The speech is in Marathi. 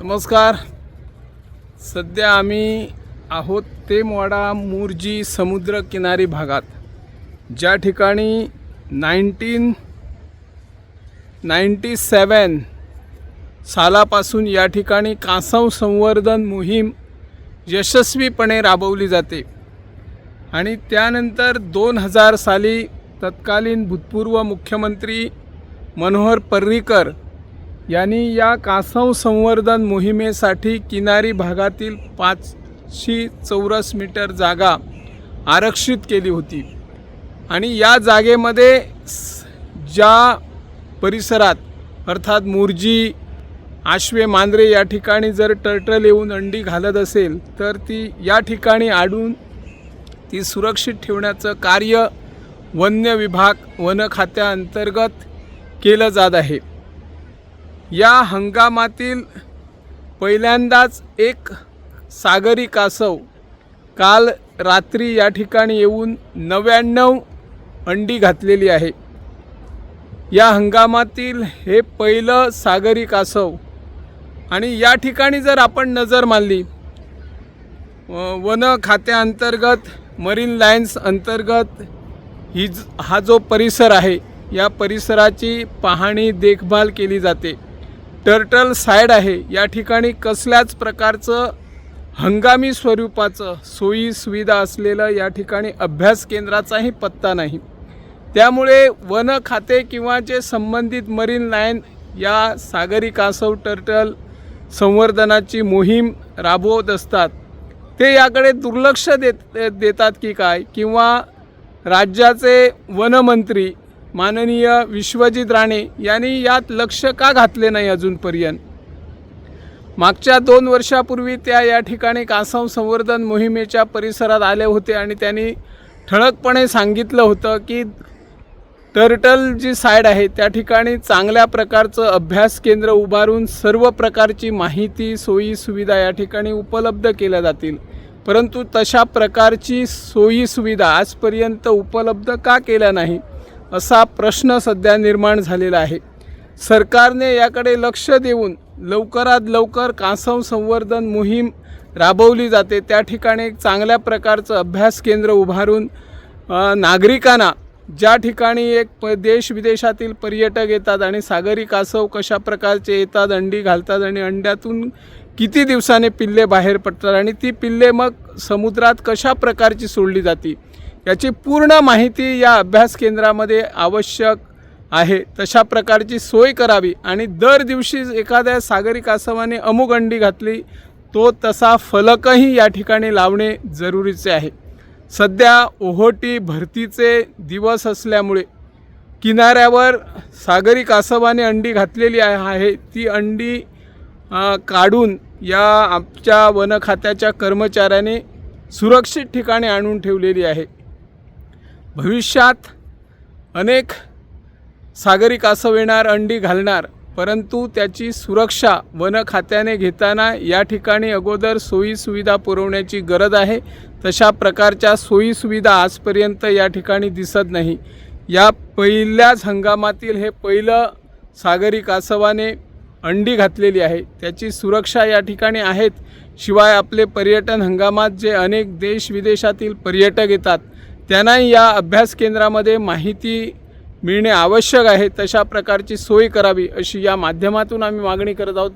नमस्कार. सध्या आम्ही आहोत तेमवाडा मुर्जी समुद्रकिनारी भागात, ज्या ठिकाणी 1997 सालापासून या ठिकाणी कासव संवर्धन मोहीम यशस्वीपणे राबवली जाते आणि त्यानंतर 2000 साली तत्कालीन भूतपूर्व मुख्यमंत्री मनोहर पर्रीकर यांनी या कासव संवर्धन मोहिमेसाठी किनारी भागातील 500 चौरस मीटर जागा आरक्षित केली होती आणि या जागेमध्ये ज्या परिसरात अर्थात मुर्जी, आशवे, मांजरे या ठिकाणी जर टर्टल येऊन अंडी घालत असेल तर ती या ठिकाणी आडून ती सुरक्षित ठेवण्याचं कार्य वन्य विभाग वन खात्याअंतर्गत केलं जात आहे. या हंगामातील पहिल्यांदाच एक सागरी कासव काल रात्री या ठिकाणी येऊन 99 अंडी घातलेली आहे. या हंगामातील हे पहिलं सागरी कासव आणि या ठिकाणी जर आपण नजर मारली, वन खात्याअंतर्गत मरीन लाईन्स अंतर्गत हा जो परिसर आहे या परिसराची पाहणी देखभाल केली जाते. टर्टल साईड आहे, या ठिकाणी कसल्याच प्रकारचं हंगामी स्वरूपाचं सोयी सुविधा असलेलं या ठिकाणी अभ्यास केंद्राचाही पत्ता नाही. त्यामुळे वन खाते किंवा जे संबंधित मरीन लाईन या सागरी कासव टर्टल संवर्धनाची मोहीम राबवत असतात ते याकडे दुर्लक्ष देतात की काय, किंवा राज्याचे वनमंत्री माननीय विश्वजित राणे यांनी यात लक्ष का घातले नाही अजूनपर्यंत. मागच्या 2 वर्षापूर्वी त्या या ठिकाणी कासव संवर्धन मोहिमेच्या परिसरात आले होते आणि त्यांनी ठळकपणे सांगितलं होतं की टर्टल जी साईड आहे त्या ठिकाणी चांगल्या प्रकारचं अभ्यास केंद्र उभारून सर्व प्रकारची माहिती, सोयी सुविधा या ठिकाणी उपलब्ध केल्या जातील. परंतु तशा प्रकारची सोयी सुविधा आजपर्यंत उपलब्ध का केल्या नाही असा प्रश्न सध्या निर्माण झालेला आहे. सरकारने याकडे लक्ष देऊन लवकरात लवकर कासव संवर्धन मोहीम राबवली जाते, त्या ठिकाणी एक चांगल्या प्रकारचं अभ्यास केंद्र उभारून नागरिकांना, ज्या ठिकाणी एक देश विदेशातील पर्यटक येतात आणि सागरी कासव कशा प्रकारचे येतात, अंडी घालतात आणि अंड्यातून किती दिवसाने पिल्ले बाहेर पडतात आणि ती पिल्ले मग समुद्रात कशा प्रकारची सोडली जाती याची पूर्ण माहिती या अभ्यास केंद्रामध्ये आवश्यक आहे. तशा प्रकारची सोय करावी आणि दर दिवशी एखाद्या सागरी कासवाने अमुक अंडी घातली तो तसा फलकही या ठिकाणी लावणे जरुरीचे आहे. सध्या ओहोटी भरतीचे दिवस असल्यामुळे किनाऱ्यावर सागरी कासवाने अंडी घातलेली आहे, ती अंडी काढून या आमच्या वन खात्याच्या कर्मचाऱ्याने सुरक्षित ठिकाणी आणून ठेवलेली आहे. भविष्यात अनेक सागरी कासव येणार, अंडी घालणार, परंतु त्याची सुरक्षा वन खात्याने घेताना या ठिकाणी अगोदर सोयी सुविधा पुरवण्याची गरज आहे. तशा प्रकारच्या सोयी सुविधा आजपर्यंत या ठिकाणी दिसत नाही. या पहिल्याच हंगामातील हे पहिलं सागरी कासवाने अंडी घातलेली आहे, त्याची सुरक्षा या ठिकाणी आहेत. शिवाय आपले पर्यटन हंगामात जे अनेक देश विदेशातील पर्यटक येतात त्यांनाही या अभ्यास केंद्रामध्ये माहिती मिळणे आवश्यक आहे. तशा प्रकारची सोय करावी अशी या माध्यमातून आम्ही मागणी करत आहोत.